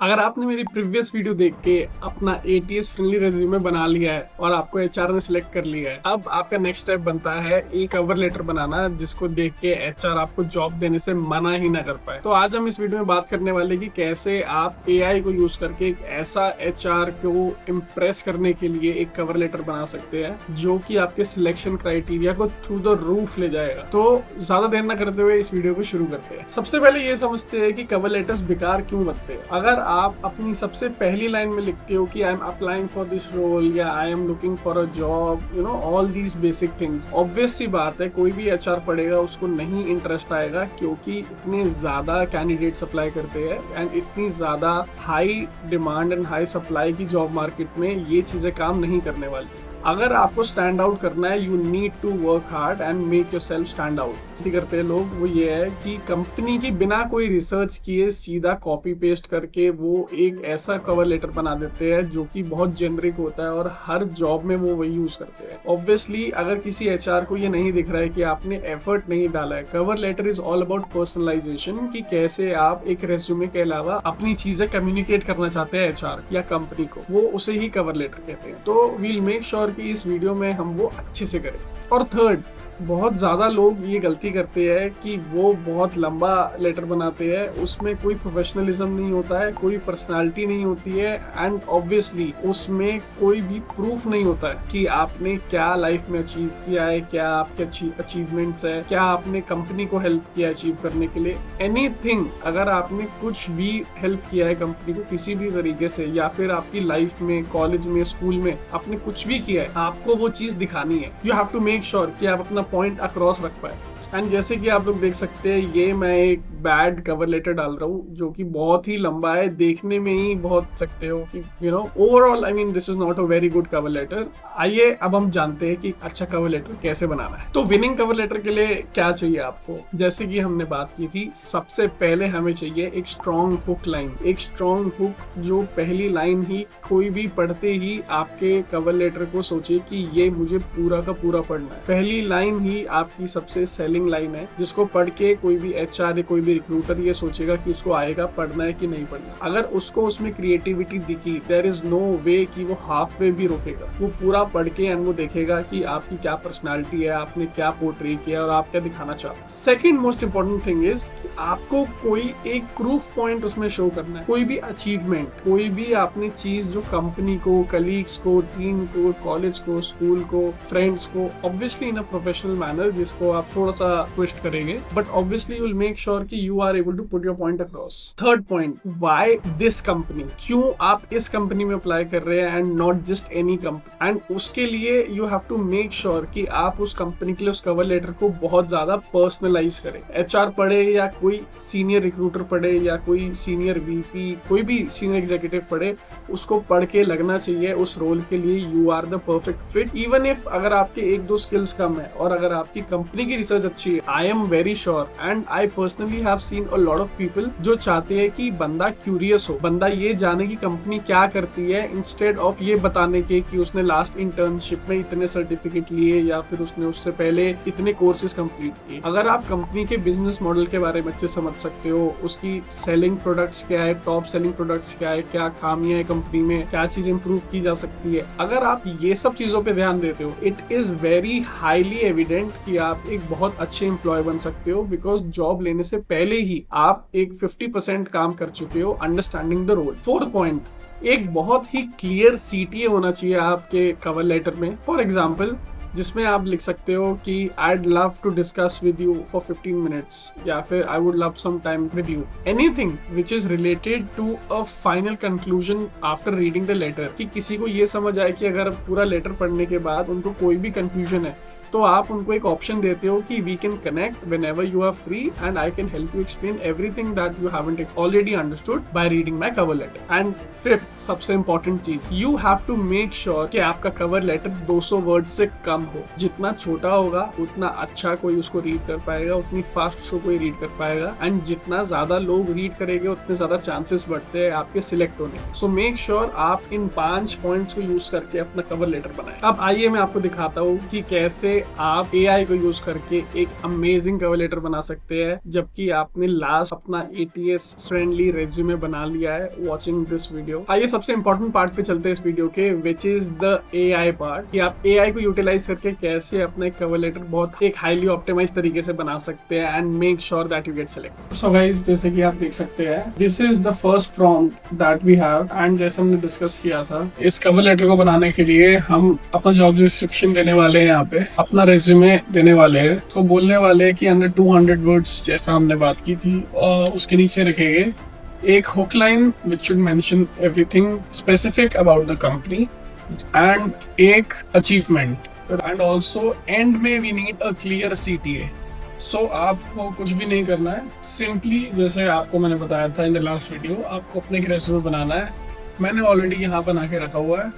अगर आपने मेरी प्रीवियस वीडियो देख के अपना एटीएस फ्रेंडली रेज्यूमे बना लिया है और आपको एचआर ने सिलेक्ट कर लिया है, अब आपका नेक्स्ट स्टेप बनता है एक कवर लेटर बनाना जिसको देख के एचआर आपको जॉब देने से मना ही ना कर पाए। तो आज हम इस वीडियो में बात करने वाले कि कैसे आप एआई को यूज करके एक ऐसा एचआर को इम्प्रेस करने के लिए एक कवर लेटर बना सकते हैं जो कि आपके सिलेक्शन क्राइटेरिया को थ्रू द रूफ ले जाएगा। तो ज्यादा देर ना करते हुए इस वीडियो को शुरू करते हैं। सबसे पहले ये समझते हैं कि कवर लेटर्स बेकार क्यों बनते हैं। अगर आप अपनी सबसे पहली लाइन में लिखते हो कि I am applying for this role या I am looking for a job, you know all these basic things, obvious सी बात है कोई भी एचआर पढ़ेगा उसको नहीं इंटरेस्ट आएगा, क्योंकि इतने ज्यादा कैंडिडेट्स अप्लाई करते हैं एंड इतनी ज्यादा high demand and high supply की जॉब मार्केट में ये चीजें काम नहीं करने वाली। अगर आपको स्टैंड आउट करना है, you need to work hard and make yourself stand out. करते हैं लोग वो ये है कि कंपनी की बिना कोई रिसर्च किए सीधा कॉपी पेस्ट करके वो एक ऐसा कवर लेटर बना देते हैं जो कि बहुत जेनरिक होता है और हर जॉब में वो वही यूज करते हैं। ऑब्वियसली अगर किसी एचआर को ये नहीं दिख रहा है कि आपने एफर्ट नहीं डाला है, cover letter is all about personalisation, कि कैसे आप एक रेज्यूमे के अलावा अपनी चीजें कम्युनिकेट करना चाहते हैं एचआर या कंपनी को, वो उसे ही कवर लेटर कहते हैं। तो वील मेक श्योर कि इस वीडियो में हम वो अच्छे से करें। और थर्ड, बहुत ज्यादा लोग ये गलती करते हैं कि वो बहुत लंबा लेटर बनाते हैं, उसमें कोई प्रोफेशनलिज्म नहीं होता है, कोई पर्सनालिटी नहीं होती है एंड ऑब्वियसली उसमें कोई भी प्रूफ नहीं होता है कि आपने क्या लाइफ में अचीव किया है, क्या आपके अचीवमेंट्स है, क्या आपने कंपनी को हेल्प किया अचीव करने के लिए, एनीथिंग। अगर आपने कुछ भी हेल्प किया है कंपनी को किसी भी तरीके से, या फिर आपकी लाइफ में, कॉलेज में, स्कूल में आपने कुछ भी किया है, आपको वो चीज दिखानी है। You have to make sure कि आप अपना पॉइंट अक्रॉस रख पाए। एंड जैसे कि आप लोग देख सकते हैं, ये मैं एक बैड कवर लेटर डाल रहा हूँ जो कि बहुत ही लंबा है, देखने में ही बहुत सकते हो कि you know overall I mean this is not a very good cover letter. आइए अब हम जानते हैं कि अच्छा कवर लेटर कैसे बनाना है। तो विनिंग कवर लेटर के लिए क्या चाहिए आपको, जैसे कि हमने बात की थी, सबसे पहले हमें चाहिए एक स्ट्रॉन्ग हुक लाइन, एक स्ट्रॉन्ग हुक जो पहली लाइन ही कोई भी पढ़ते ही आपके कवर लेटर को सोचे कि ये मुझे पूरा का पूरा पढ़ना है। पहली लाइन ही आपकी सबसे सेलिंग लाइन है जिसको पढ़ के कोई भी एचआर या कोई भी रिक्रूटर ये सोचेगा कि उसको आएगा पढ़ना है कि नहीं पढ़ना। अगर उसको उसमें क्रिएटिविटी दिखी, देयर इज नो वे कि वो हाफ वे भी रोकेगा, वो पूरा पढ़ के एंड वो देखेगा कि आपकी क्या पर्सनालिटी है, आपने क्या पोर्ट्रे किया और आप क्या दिखाना चाहते। Second most important thing is आपको कोई एक प्रूफ पॉइंट उसमें शो करना है, कोई भी अचीवमेंट, कोई भी आपने चीज जो कंपनी को, कलीग्स को, टीम को, कॉलेज को, स्कूल को, फ्रेंड्स को, obviously in a professional manner, जिसको आप थोड़ा सा ट्विस्ट करेंगे, but obviously you will make sure कि you are able to put your point across. Third point, why this company, क्यों आप इस कंपनी में अप्लाई कर रहे हैं and not just any company. And उसके लिए you have to make sure कि आप उस कंपनी के लिए उस कवर लेटर को बहुत ज्यादा पर्सनलाइज करें। एचआर पढ़े या कोई सीनियर रिक्रूटर पढ़े या कोई सीनियर वीपी, कोई भी सीनियर एग्जीक्यूटिव पढ़े, उसको पढ़ के लगना चाहिए उस रोल के लिए you are the perfect fit. Even if अगर आपके एक दो स्किल्स कम है और अगर आपकी कंपनी की रिसर्च अच्छी है, आई am very sure and I personally have seen a lot of people जो चाहते हैं कि बंदा क्यूरियस हो, बंदा ये जाने की कंपनी क्या करती है, इंस्टेड ऑफ ये बताने के कि उसने लास्ट इंटर्नशिप में इतने सर्टिफिकेट लिए या फिर उसने उससे पहले इतने कोर्सेज कंप्लीट किए। अगर आप कंपनी के बिजनेस मॉडल के बारे में अच्छे समझ सकते हो, उसकी सेलिंग प्रोडक्ट्स क्या है, टॉप सेलिंग प्रोडक्ट्स क्या है, क्या खामियां है कंपनी में, क्या चीज इंप्रूव की जा सकती है, अगर आप ये सब चीजों पे ध्यान देते हो, it is very highly evident कि आप एक बहुत अच्छे एम्प्लॉय बन सकते हो, बिकॉज जॉब लेने से पहले ही आप एक 50% काम कर चुके हो understanding the role. Fourth point, एक बहुत ही क्लियर सीटीए होना चाहिए आपके कवर लेटर में। फॉर एग्जाम्पल, जिसमें आप लिख सकते हो कि I'd love to discuss with you for 15 minutes, या फिर I would love some time with you, anything which is related to a final conclusion after reading the letter, कि किसी को ये समझ आए कि अगर पूरा लेटर पढ़ने के बाद उनको कोई भी कंफ्यूजन है तो आप उनको एक ऑप्शन देते हो कि we can connect whenever you are free and I can help you explain everything that you haven't already understood by reading my cover letter. And fifth, सबसे important चीज, you have to make sure कि आपका cover letter 200 word से कम हो। जितना छोटा होगा उतना अच्छा कोई उसको रीड कर पाएगा, उतनी फास्ट उसको कोई रीड कर पाएगा, एंड जितना ज्यादा लोग रीड करेंगे उतने ज्यादा चांसेस बढ़ते हैं आपके सिलेक्ट होने। सो मेक श्योर आप इन 5 पॉइंट्स को यूज करके अपना कवर लेटर बनाएं। अब आइए मैं आपको दिखाता हूँ कि कैसे आप एआई को यूज करके एक अमेजिंग कवर लेटर बना सकते हैं, जबकि आपने लास्ट अपना एटीएस फ्रेंडली रेज्यूमे बना लिया है वॉचिंग दिस वीडियो। आइए सबसे इंपॉर्टेंट पार्ट पे चलते हैं इस वीडियो के, which is the AI part, कि आप एआई को यूटिलाइज करके कैसे अपने कवर लेटर बहुत एक हाईली ऑप्टिमाइज तरीके से बना सकते हैं and make sure that you get selected. So guys, जैसे कि आप देख सकते हैं, this is the first prompt that we have, and जैसे हमने डिस्कस किया था, इस कवर लेटर को बनाने के लिए हम अपना जॉब डिस्क्रिप्शन देने वाले हैं, यहाँ पे अपना रेज्यूमे देने वाले हैं, तो बोलने वाले हैं कि अंडर 200 वर्ड्स जैसा हमने बात की थी, और उसके नीचे रखेंगे एक hook line which should mention everything specific about the company and एक अचीवमेंट, एंड ऑल्सो एंड में we need a clear CTA। So आपको कुछ भी नहीं करना है, सिंपली जैसे आपको मैंने बताया था इन द लास्ट वीडियो, आपको अपने रेज्यूमे बनाना है। मैंने ऑलरेडी यहाँ बना के रखा हुआ है,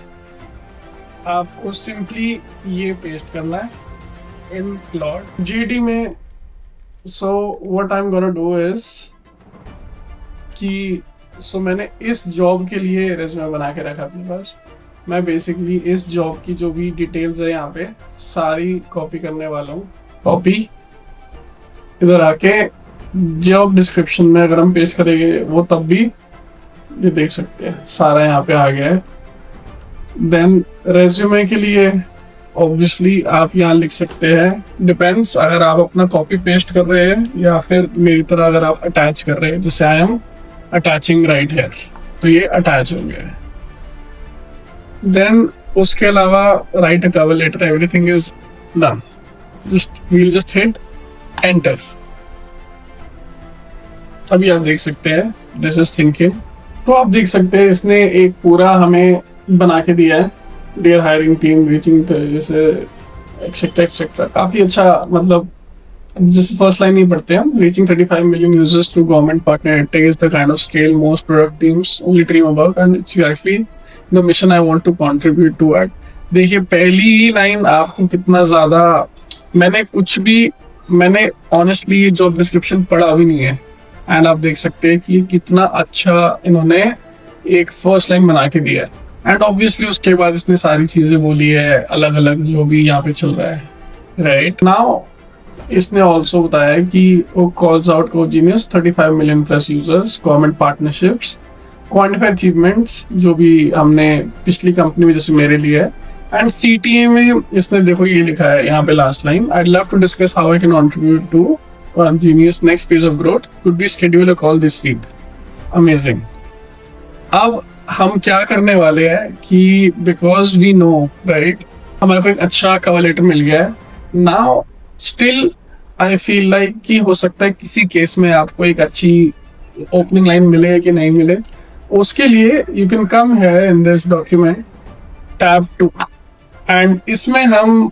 आपको सिंपली ये पेस्ट करना है इन क्लाउड GD में। So what I am gonna do is कि मैंने इस जॉब के लिए रेज्यूमे बना के रखा अपने पास। मैं बेसिकली इस जॉब की जो भी डिटेल्स है यहाँ पे सारी कॉपी करने वाला हूँ। कॉपी इधर आके जॉब डिस्क्रिप्शन में अगर हम पेस्ट करेंगे वो तब भी ये देख सकते हैं सारा यहाँ पे आ गया है। देन रेज्यूमे के लिए ऑब्वियसली आप यहाँ लिख सकते हैं, डिपेंड्स अगर आप अपना कॉपी पेस्ट कर रहे हैं या फिर मेरी तरह अगर आप अटैच कर रहे हैं, जैसे I am attaching right here, तो ये अटैच हो गया है। देन उसके अलावा write a cover letter, everything is done, just we'll just hit enter. अभी आप देख सकते हैं दिस इज थिंकिंग। तो आप देख सकते हैं इसने एक पूरा हमें बना के दिया है, डियर हायरिंग टीम रीचिंग जैसे एक्सेट्रा एक्सेट्रा, काफी अच्छा। मतलब जिस फर्स्ट लाइन नहीं पढ़ते हम, reaching 35 million users through government partner edtech is the kind of scale most product teams only dream about and it's actually the mission I want to contribute to it. देखिए पहली ही line आपको कितना ज्यादा, मैंने honestly ये job description पढ़ा भी नहीं है, एंड आप देख सकते हैं कि कितना अच्छा इन्होंने एक फर्स्ट लाइन बना के दिया है। एंड ऑब्वियसली उसके बाद इसने सारी चीजें बोली है अलग अलग जो भी यहाँ पे चल रहा है, राइट नाउ। इसने ऑल्सो बताया कि वो कॉल्स आउट कोजीनियस 35 million plus users, government partnerships, quantified achievements जो भी हमने पिछली कंपनी में जैसे मेरे लिए है, एंड CTA में इसने देखो ये लिखा है यहाँ पे last line, I love to discuss how I can contribute to Genius next phase of growth, could be schedule a call this week। Amazing। अब हम क्या करने वाले हैं कि because we know, right, हमारे को एक अच्छा कवर लेटर मिल गया है। Now still I feel like कि हो सकता है किसी केस में आपको एक अच्छी ओपनिंग लाइन मिले कि नहीं मिले, उसके लिए you can come here in this document tab 2 and इसमें हम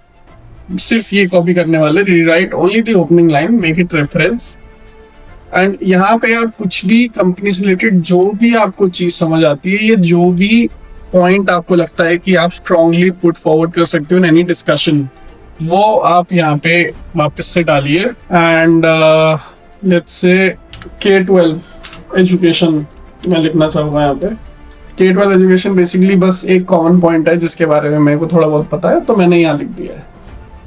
सिर्फ ये कॉपी करने वाले, rewrite only the opening line, make it reference. And यहाँ पे आप कुछ भी कंपनी से रिलेटेड जो भी आपको चीज समझ आती है, ये जो भी पॉइंट आपको लगता है कि आप स्ट्रांगली पुट फॉरवर्ड कर सकते हो इन एनी डिस्कशन, वो आप यहाँ पे वापस से डालिए। And let's say K-12 education मैं लिखना चाहूँगा यहाँ पे। K-12 एजुकेशन बेसिकली बस एक कॉमन पॉइंट है जिसके बारे में मेरे को थोड़ा बहुत पता है, तो मैंने यहाँ लिख दिया है।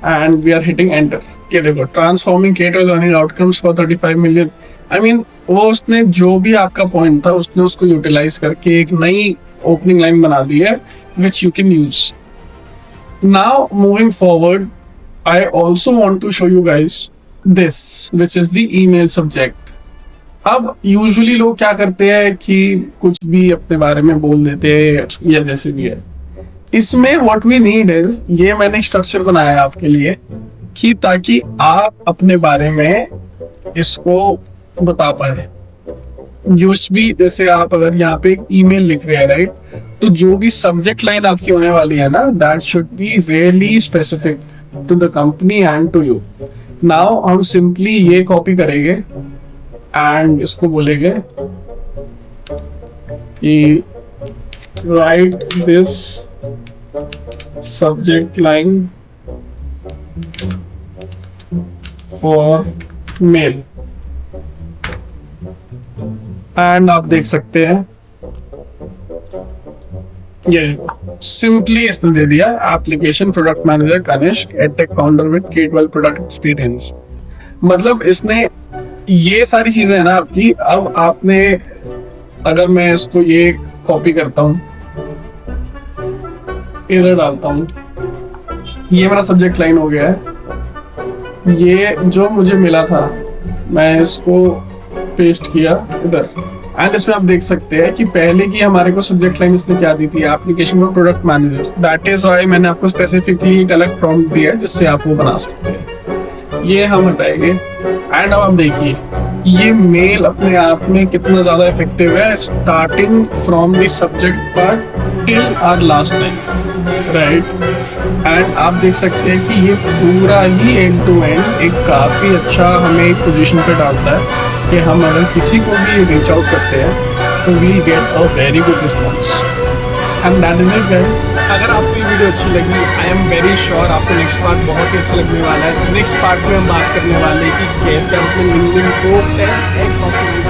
And we are hitting enter। ये देखो transforming K-12 learning outcomes for 35 million। I mean वो उसने जो भी आपका पॉइंट था उसने उसको यूटिलाइज करके एक नई ओपनिंग लाइन बना दी है which you can use। Now moving forward, I also want to show you guys this which is the email subject। अब यूजुअली लोग क्या करते हैं कि कुछ भी अपने बारे में बोल देते हैं या जैसे भी है, इसमें व्हाट वी नीड इज, ये मैंने स्ट्रक्चर बनाया है आपके लिए कि ताकि आप अपने बारे में इसको बता पाए। जो भी जैसे आप अगर यहाँ पे एक ईमेल लिख रहे हैं, राइट, तो जो भी सब्जेक्ट लाइन आपकी होने वाली है ना, that should be really specific to the company and to you. Now हम सिंपली ये कॉपी करेंगे एंड इसको बोलेंगे कि write this subject line for mail। And आप देख सकते हैं ये सिंपली इसने दे दिया application product manager Kanishk edtech founder with K12 product experience. मतलब इसने ये सारी चीजें है ना आपकी। अब आपने, अगर मैं इसको ये कॉपी करता हूँ, इधर डालता हूँ, ये मेरा सब्जेक्ट लाइन हो गया है। ये जो मुझे मिला था मैं इसको पेस्ट किया इधर, एंड इसमें आप देख सकते हैं कि पहले की हमारे को सब्जेक्ट लाइन इसने क्या दी थी, application for product manager. That is why मैंने आपको स्पेसिफिकली एक अलग प्रॉम्प्ट दिया है जिससे आप वो बना सकते हैं। ये हम हटाएंगे एंड अब आप देखिए ये मेल अपने आप में कितना ज्यादा इफेक्टिव है, starting from the subject part till our last line, right. And आप देख सकते हैं कि ये पूरा ही एंड टू एंड एक काफी अच्छा हमें एक पोजीशन पे डालता है कि हम अगर किसी को भी रीच आउट करते हैं तो we get a very good response. And that is it guys. अगर आपको ये वीडियो अच्छी लगी, आई एम वेरी श्योर आपको नेक्स्ट पार्ट बहुत ही अच्छा लगने वाला है। नेक्स्ट पार्ट में हम बात करने वाले हैं कि कैसे हम अपने लिंक्डइन को 10x ऑप्टिमाइज